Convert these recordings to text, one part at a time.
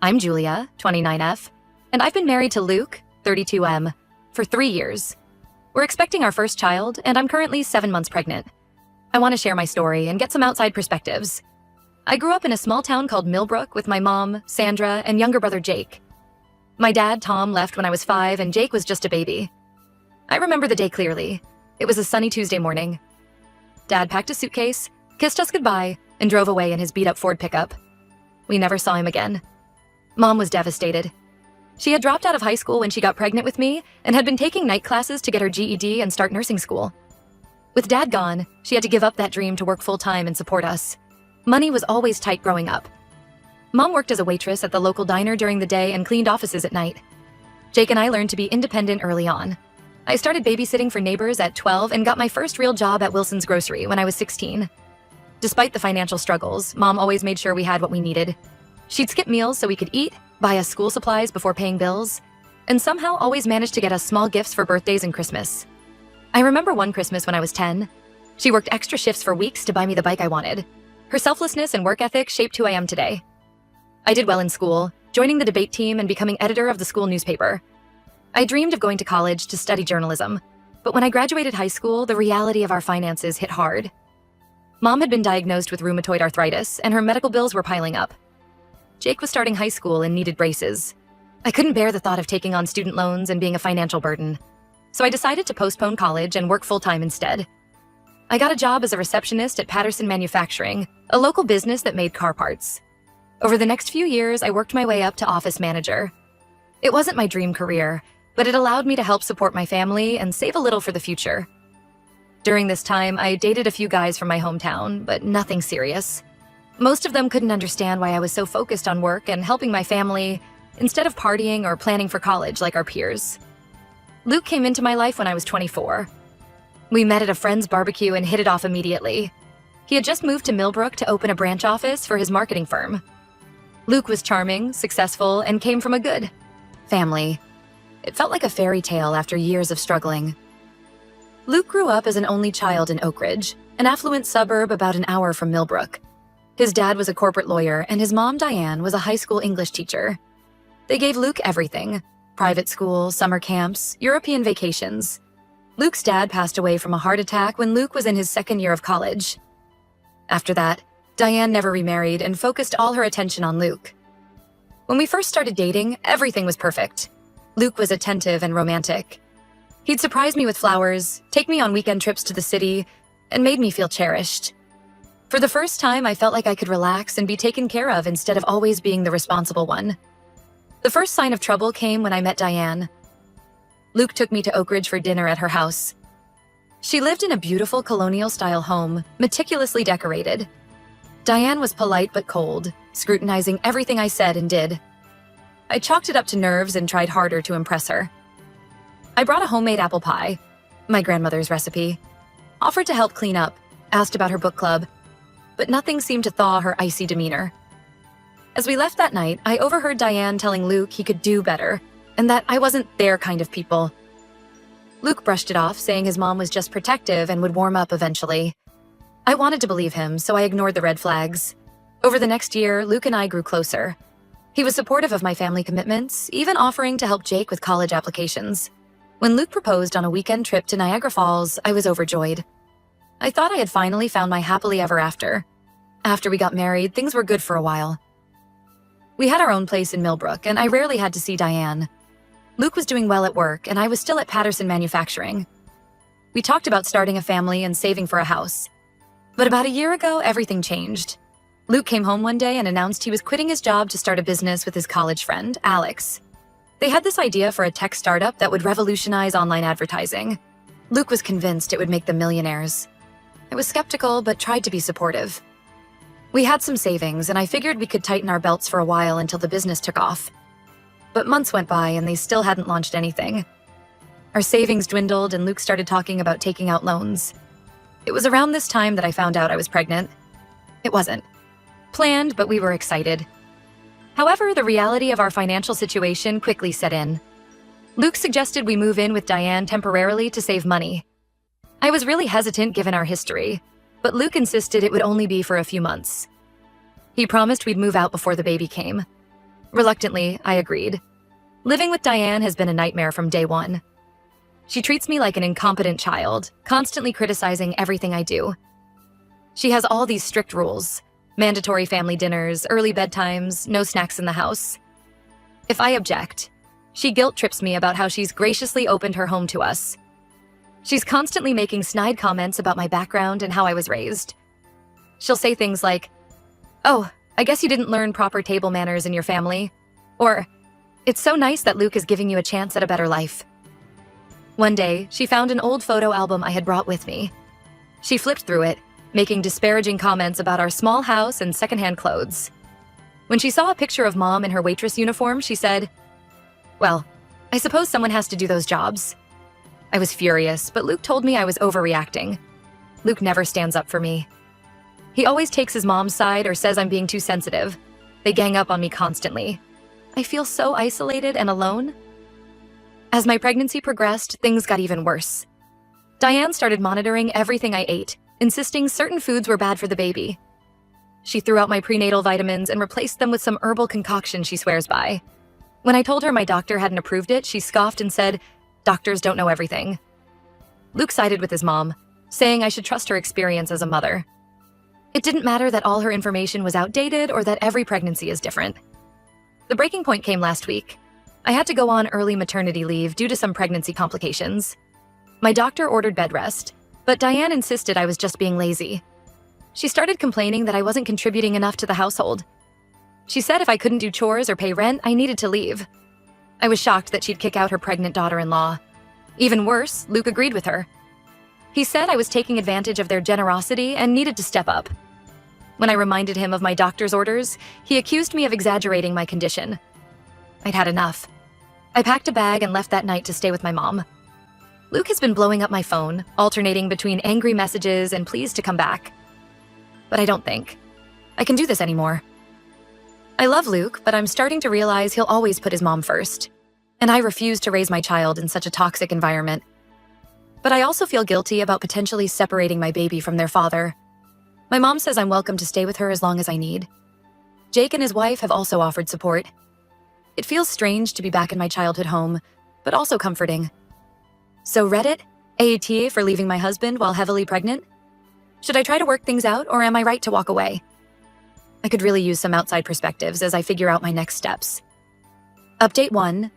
I'm Julia, 29F, and I've been married to Luke, 32M, for 3 years. We're expecting our first child, and I'm currently 7 months pregnant. I want to share my story and get some outside perspectives. I grew up in a small town called Millbrook with my mom, Sandra, and younger brother Jake. My dad, Tom, left when I was 5, and Jake was just a baby. I remember the day clearly. It was a sunny Tuesday morning. Dad packed a suitcase, kissed us goodbye, and drove away in his beat-up Ford pickup. We never saw him again. Mom was devastated. She had dropped out of high school when she got pregnant with me and had been taking night classes to get her GED and start nursing school. With Dad gone, she had to give up that dream to work full-time and support us. Money was always tight growing up. Mom worked as a waitress at the local diner during the day and cleaned offices at night. Jake and I learned to be independent early on. I started babysitting for neighbors at 12 and got my first real job at Wilson's Grocery when I was 16. Despite the financial struggles, Mom always made sure we had what we needed. She'd skip meals so we could eat, buy us school supplies before paying bills, and somehow always managed to get us small gifts for birthdays and Christmas. I remember one Christmas when I was 10. She worked extra shifts for weeks to buy me the bike I wanted. Her selflessness and work ethic shaped who I am today. I did well in school, joining the debate team and becoming editor of the school newspaper. I dreamed of going to college to study journalism, but when I graduated high school, the reality of our finances hit hard. Mom had been diagnosed with rheumatoid arthritis, and her medical bills were piling up. Jake was starting high school and needed braces. I couldn't bear the thought of taking on student loans and being a financial burden, so I decided to postpone college and work full-time instead. I got a job as a receptionist at Patterson Manufacturing, a local business that made car parts. Over the next few years, I worked my way up to office manager. It wasn't my dream career, but it allowed me to help support my family and save a little for the future. During this time, I dated a few guys from my hometown, but nothing serious. Most of them couldn't understand why I was so focused on work and helping my family instead of partying or planning for college like our peers. Luke came into my life when I was 24. We met at a friend's barbecue and hit it off immediately. He had just moved to Millbrook to open a branch office for his marketing firm. Luke was charming, successful, and came from a good family. It felt like a fairy tale after years of struggling. Luke grew up as an only child in Oak Ridge, an affluent suburb about an hour from Millbrook. His dad was a corporate lawyer, and his mom, Diane, was a high school English teacher. They gave Luke everything: private school, summer camps, European vacations. Luke's dad passed away from a heart attack when Luke was in his second year of college. After that, Diane never remarried and focused all her attention on Luke. When we first started dating, everything was perfect. Luke was attentive and romantic. He'd surprise me with flowers, take me on weekend trips to the city, and made me feel cherished. For the first time, I felt like I could relax and be taken care of instead of always being the responsible one. The first sign of trouble came when I met Diane. Luke took me to Oak Ridge for dinner at her house. She lived in a beautiful colonial-style home, meticulously decorated. Diane was polite but cold, scrutinizing everything I said and did. I chalked it up to nerves and tried harder to impress her. I brought a homemade apple pie, my grandmother's recipe, offered to help clean up, asked about her book club, but nothing seemed to thaw her icy demeanor. As we left that night, I overheard Diane telling Luke he could do better, and that I wasn't their kind of people. Luke brushed it off, saying his mom was just protective and would warm up eventually. I wanted to believe him, so I ignored the red flags. Over the next year, Luke and I grew closer. He was supportive of my family commitments, even offering to help Jake with college applications. When Luke proposed on a weekend trip to Niagara Falls, I was overjoyed. I thought I had finally found my happily ever after. After we got married, things were good for a while. We had our own place in Millbrook, and I rarely had to see Diane. Luke was doing well at work, and I was still at Patterson Manufacturing. We talked about starting a family and saving for a house. But about a year ago, everything changed. Luke came home one day and announced he was quitting his job to start a business with his college friend, Alex. They had this idea for a tech startup that would revolutionize online advertising. Luke was convinced it would make them millionaires. I was skeptical, but tried to be supportive. We had some savings, and I figured we could tighten our belts for a while until the business took off. But months went by, and they still hadn't launched anything. Our savings dwindled, and Luke started talking about taking out loans. It was around this time that I found out I was pregnant. It wasn't planned, but we were excited. However, the reality of our financial situation quickly set in. Luke suggested we move in with Diane temporarily to save money. I was really hesitant given our history, but Luke insisted it would only be for a few months. He promised we'd move out before the baby came. Reluctantly, I agreed. Living with Diane has been a nightmare from day one. She treats me like an incompetent child, constantly criticizing everything I do. She has all these strict rules: mandatory family dinners, early bedtimes, no snacks in the house. If I object, she guilt trips me about how she's graciously opened her home to us. She's constantly making snide comments about my background and how I was raised. She'll say things like, "Oh, I guess you didn't learn proper table manners in your family," or, "It's so nice that Luke is giving you a chance at a better life." One day, she found an old photo album I had brought with me. She flipped through it, making disparaging comments about our small house and secondhand clothes. When she saw a picture of Mom in her waitress uniform, she said, "Well, I suppose someone has to do those jobs." I was furious, but Luke told me I was overreacting. Luke never stands up for me. He always takes his mom's side or says I'm being too sensitive. They gang up on me constantly. I feel so isolated and alone. As my pregnancy progressed, things got even worse. Diane started monitoring everything I ate, insisting certain foods were bad for the baby. She threw out my prenatal vitamins and replaced them with some herbal concoction she swears by. When I told her my doctor hadn't approved it, she scoffed and said, "Doctors don't know everything." Luke sided with his mom, saying I should trust her experience as a mother. It didn't matter that all her information was outdated or that every pregnancy is different. The breaking point came last week. I had to go on early maternity leave due to some pregnancy complications. My doctor ordered bed rest, but Diane insisted I was just being lazy. She started complaining that I wasn't contributing enough to the household. She said if I couldn't do chores or pay rent, I needed to leave. I was shocked that she'd kick out her pregnant daughter-in-law. Even worse, Luke agreed with her. He said I was taking advantage of their generosity and needed to step up. When I reminded him of my doctor's orders, he accused me of exaggerating my condition. I'd had enough. I packed a bag and left that night to stay with my mom. Luke has been blowing up my phone, alternating between angry messages and pleas to come back. But I don't think I can do this anymore. I love Luke, but I'm starting to realize he'll always put his mom first. And I refuse to raise my child in such a toxic environment. But I also feel guilty about potentially separating my baby from their father. My mom says I'm welcome to stay with her as long as I need. Jake and his wife have also offered support. It feels strange to be back in my childhood home, but also comforting. So Reddit, AATA for leaving my husband while heavily pregnant? Should I try to work things out, or am I right to walk away? I could really use some outside perspectives as I figure out my next steps. Update 1.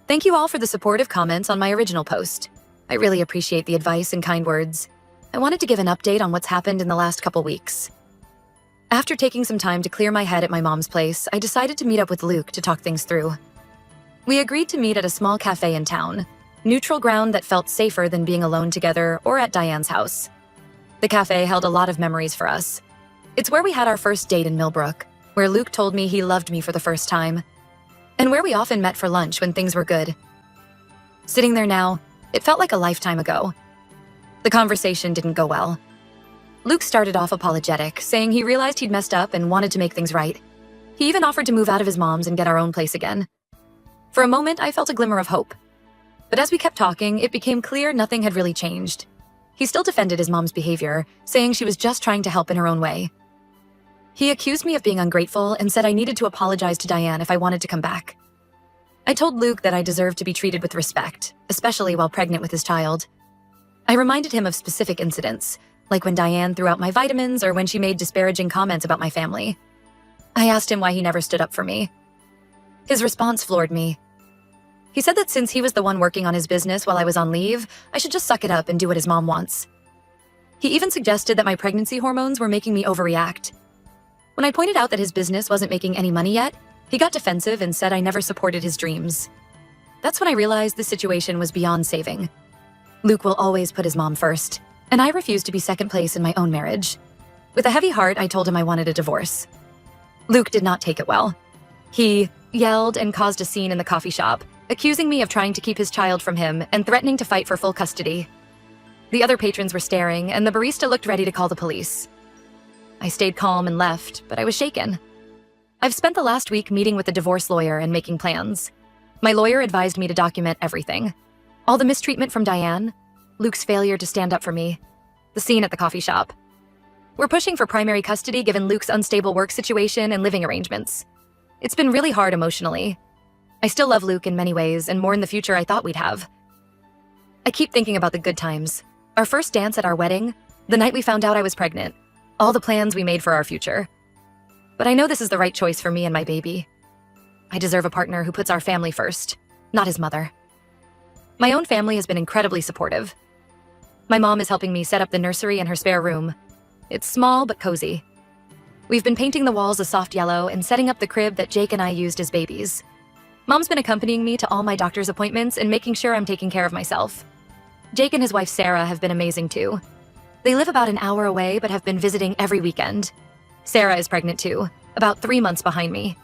Thank you all for the supportive comments on my original post. I really appreciate the advice and kind words. I wanted to give an update on what's happened in the last couple weeks. After taking some time to clear my head at my mom's place, I decided to meet up with Luke to talk things through. We agreed to meet at a small cafe in town, neutral ground that felt safer than being alone together or at Diane's house. The cafe held a lot of memories for us. It's where we had our first date in Millbrook, where Luke told me he loved me for the first time, and where we often met for lunch when things were good. Sitting there now, it felt like a lifetime ago. The conversation didn't go well. Luke started off apologetic, saying he realized he'd messed up and wanted to make things right. He even offered to move out of his mom's and get our own place again. For a moment, I felt a glimmer of hope. But as we kept talking, it became clear nothing had really changed. He still defended his mom's behavior, saying she was just trying to help in her own way. He accused me of being ungrateful and said I needed to apologize to Diane if I wanted to come back. I told Luke that I deserved to be treated with respect, especially while pregnant with his child. I reminded him of specific incidents, like when Diane threw out my vitamins or when she made disparaging comments about my family. I asked him why he never stood up for me. His response floored me. He said that since he was the one working on his business while I was on leave, I should just suck it up and do what his mom wants. He even suggested that my pregnancy hormones were making me overreact. When I pointed out that his business wasn't making any money yet, he got defensive and said I never supported his dreams. That's when I realized the situation was beyond saving. Luke will always put his mom first, and I refused to be second place in my own marriage. With a heavy heart, I told him I wanted a divorce. Luke did not take it well. He yelled and caused a scene in the coffee shop, accusing me of trying to keep his child from him and threatening to fight for full custody. The other patrons were staring, and the barista looked ready to call the police. I stayed calm and left, but I was shaken. I've spent the last week meeting with a divorce lawyer and making plans. My lawyer advised me to document everything. All the mistreatment from Diane, Luke's failure to stand up for me, the scene at the coffee shop. We're pushing for primary custody given Luke's unstable work situation and living arrangements. It's been really hard emotionally. I still love Luke in many ways, and more in the future I thought we'd have. I keep thinking about the good times. Our first dance at our wedding, the night we found out I was pregnant, all the plans we made for our future. But I know this is the right choice for me and my baby. I deserve a partner who puts our family first, not his mother. My own family has been incredibly supportive. My mom is helping me set up the nursery in her spare room. It's small but cozy. We've been painting the walls a soft yellow and setting up the crib that Jake and I used as babies. Mom's been accompanying me to all my doctor's appointments and making sure I'm taking care of myself. Jake and his wife Sarah have been amazing too. They live about an hour away but have been visiting every weekend. Sarah is pregnant too, about 3 months behind me.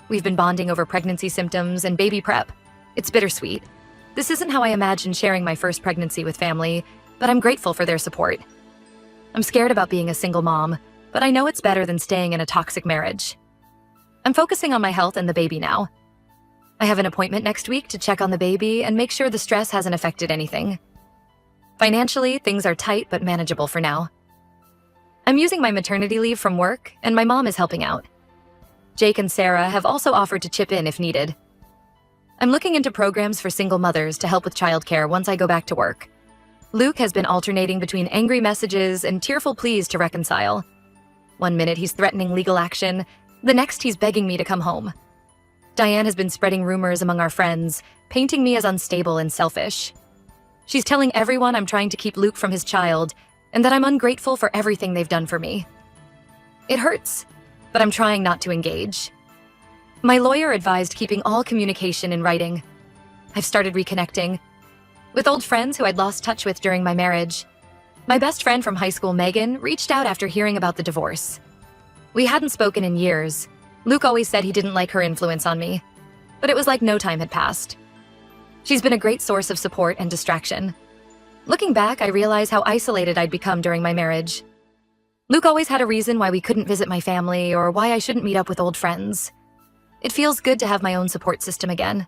We've been bonding over pregnancy symptoms and baby prep. It's bittersweet. This isn't how I imagined sharing my first pregnancy with family, but I'm grateful for their support. I'm scared about being a single mom, but I know it's better than staying in a toxic marriage. I'm focusing on my health and the baby now. I have an appointment next week to check on the baby and make sure the stress hasn't affected anything. Financially, things are tight but manageable for now. I'm using my maternity leave from work, and my mom is helping out. Jake and Sarah have also offered to chip in if needed. I'm looking into programs for single mothers to help with childcare once I go back to work. Luke has been alternating between angry messages and tearful pleas to reconcile. One minute he's threatening legal action, the next he's begging me to come home. Diane has been spreading rumors among our friends, painting me as unstable and selfish. She's telling everyone I'm trying to keep Luke from his child, and that I'm ungrateful for everything they've done for me. It hurts, but I'm trying not to engage. My lawyer advised keeping all communication in writing. I've started reconnecting with old friends who I'd lost touch with during my marriage. My best friend from high school, Megan, reached out after hearing about the divorce. We hadn't spoken in years. Luke always said he didn't like her influence on me, but it was like no time had passed. She's been a great source of support and distraction. Looking back, I realize how isolated I'd become during my marriage. Luke always had a reason why we couldn't visit my family or why I shouldn't meet up with old friends. It feels good to have my own support system again.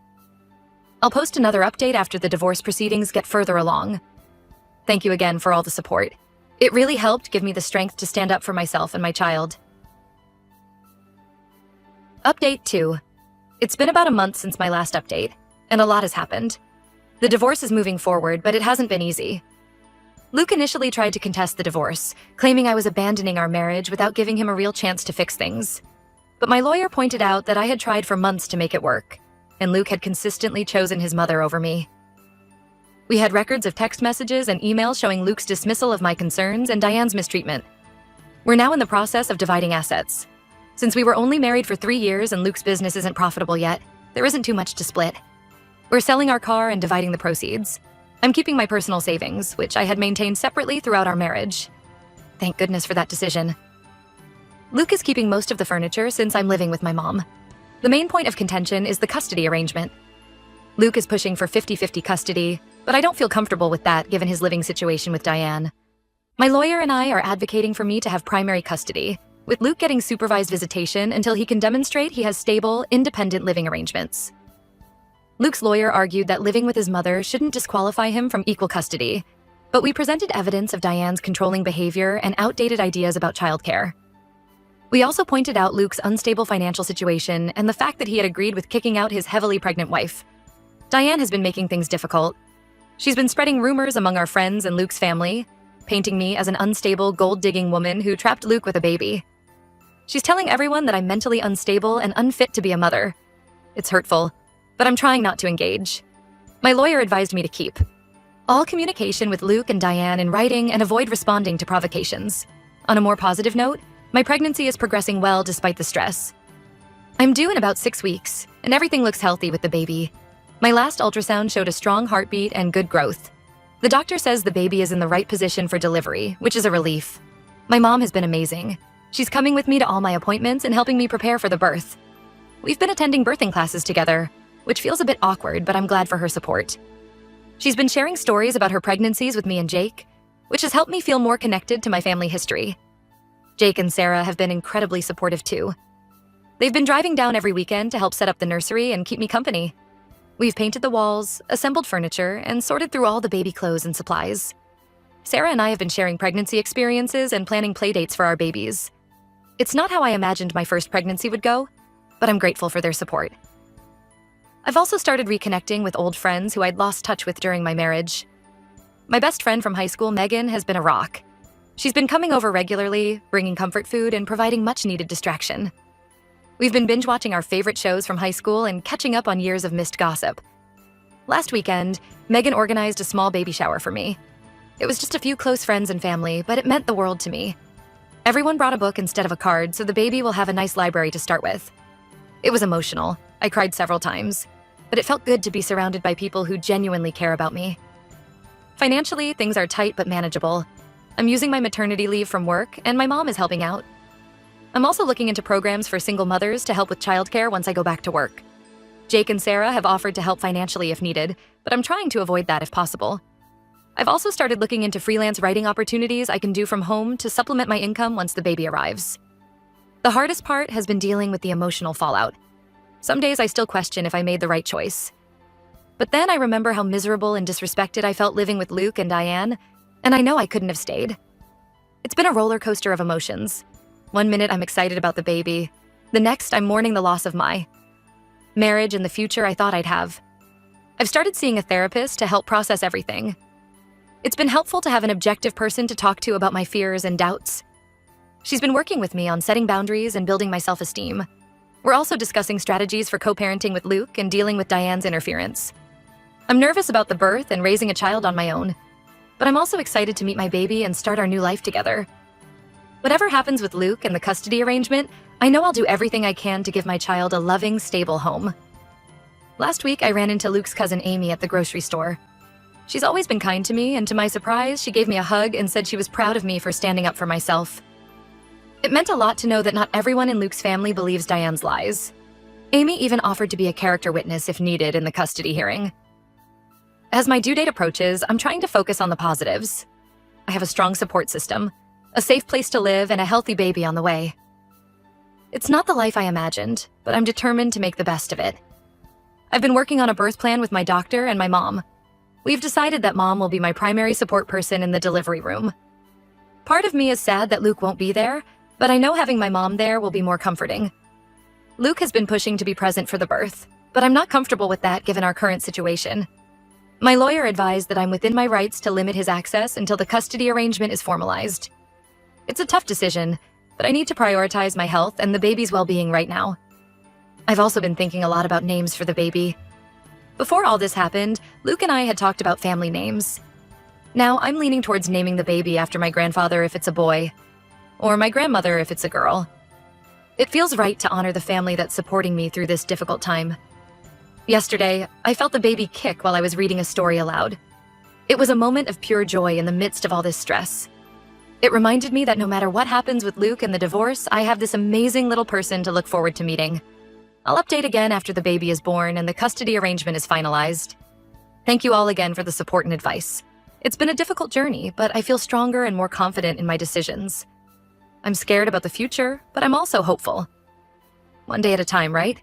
I'll post another update after the divorce proceedings get further along. Thank you again for all the support. It really helped give me the strength to stand up for myself and my child. Update 2. It's been about a month since my last update, and a lot has happened. The divorce is moving forward, but it hasn't been easy. Luke initially tried to contest the divorce, claiming I was abandoning our marriage without giving him a real chance to fix things. But my lawyer pointed out that I had tried for months to make it work, and Luke had consistently chosen his mother over me. We had records of text messages and emails showing Luke's dismissal of my concerns and Diane's mistreatment. We're now in the process of dividing assets. Since we were only married for 3 years and Luke's business isn't profitable yet, there isn't too much to split. We're selling our car and dividing the proceeds. I'm keeping my personal savings, which I had maintained separately throughout our marriage. Thank goodness for that decision. Luke is keeping most of the furniture since I'm living with my mom. The main point of contention is the custody arrangement. Luke is pushing for 50-50 custody, but I don't feel comfortable with that given his living situation with Diane. My lawyer and I are advocating for me to have primary custody, with Luke getting supervised visitation until he can demonstrate he has stable, independent living arrangements. Luke's lawyer argued that living with his mother shouldn't disqualify him from equal custody, but we presented evidence of Diane's controlling behavior and outdated ideas about childcare. We also pointed out Luke's unstable financial situation and the fact that he had agreed with kicking out his heavily pregnant wife. Diane has been making things difficult. She's been spreading rumors among our friends and Luke's family, painting me as an unstable, gold-digging woman who trapped Luke with a baby. She's telling everyone that I'm mentally unstable and unfit to be a mother. It's hurtful, but I'm trying not to engage. My lawyer advised me to keep all communication with Luke and Diane in writing and avoid responding to provocations. On a more positive note, my pregnancy is progressing well despite the stress. I'm due in about 6 weeks, and everything looks healthy with the baby. My last ultrasound showed a strong heartbeat and good growth. The doctor says the baby is in the right position for delivery, which is a relief. My mom has been amazing. She's coming with me to all my appointments and helping me prepare for the birth. We've been attending birthing classes together, which feels a bit awkward, but I'm glad for her support. She's been sharing stories about her pregnancies with me and Jake, which has helped me feel more connected to my family history. Jake and Sarah have been incredibly supportive too. They've been driving down every weekend to help set up the nursery and keep me company. We've painted the walls, assembled furniture, and sorted through all the baby clothes and supplies. Sarah and I have been sharing pregnancy experiences and planning playdates for our babies. It's not how I imagined my first pregnancy would go, but I'm grateful for their support. I've also started reconnecting with old friends who I'd lost touch with during my marriage. My best friend from high school, Megan, has been a rock. She's been coming over regularly, bringing comfort food, and providing much-needed distraction. We've been binge-watching our favorite shows from high school and catching up on years of missed gossip. Last weekend, Megan organized a small baby shower for me. It was just a few close friends and family, but it meant the world to me. Everyone brought a book instead of a card, so the baby will have a nice library to start with. It was emotional. I cried several times, but it felt good to be surrounded by people who genuinely care about me. Financially, things are tight but manageable. I'm using my maternity leave from work, and my mom is helping out. I'm also looking into programs for single mothers to help with childcare once I go back to work. Jake and Sarah have offered to help financially if needed, but I'm trying to avoid that if possible. I've also started looking into freelance writing opportunities I can do from home to supplement my income once the baby arrives. The hardest part has been dealing with the emotional fallout. Some days I still question if I made the right choice. But then I remember how miserable and disrespected I felt living with Luke and Diane, and I know I couldn't have stayed. It's been a roller coaster of emotions. One minute I'm excited about the baby. The next I'm mourning the loss of my marriage and the future I thought I'd have. I've started seeing a therapist to help process everything. It's been helpful to have an objective person to talk to about my fears and doubts. She's been working with me on setting boundaries and building my self-esteem. We're also discussing strategies for co-parenting with Luke and dealing with Diane's interference. I'm nervous about the birth and raising a child on my own, but I'm also excited to meet my baby and start our new life together. Whatever happens with Luke and the custody arrangement, I know I'll do everything I can to give my child a loving, stable home. Last week, I ran into Luke's cousin Amy at the grocery store. She's always been kind to me, and to my surprise, she gave me a hug and said she was proud of me for standing up for myself. It meant a lot to know that not everyone in Luke's family believes Diane's lies. Amy even offered to be a character witness if needed in the custody hearing. As my due date approaches, I'm trying to focus on the positives. I have a strong support system, a safe place to live, and a healthy baby on the way. It's not the life I imagined, but I'm determined to make the best of it. I've been working on a birth plan with my doctor and my mom. We've decided that Mom will be my primary support person in the delivery room. Part of me is sad that Luke won't be there, but I know having my mom there will be more comforting. Luke has been pushing to be present for the birth, but I'm not comfortable with that given our current situation. My lawyer advised that I'm within my rights to limit his access until the custody arrangement is formalized. It's a tough decision, but I need to prioritize my health and the baby's well-being right now. I've also been thinking a lot about names for the baby. Before all this happened, Luke and I had talked about family names. Now I'm leaning towards naming the baby after my grandfather if it's a boy, or my grandmother if it's a girl. It feels right to honor the family that's supporting me through this difficult time. Yesterday, I felt the baby kick while I was reading a story aloud. It was a moment of pure joy in the midst of all this stress. It reminded me that no matter what happens with Luke and the divorce, I have this amazing little person to look forward to meeting. I'll update again after the baby is born and the custody arrangement is finalized. Thank you all again for the support and advice. It's been a difficult journey, but I feel stronger and more confident in my decisions. I'm scared about the future, but I'm also hopeful. One day at a time, right?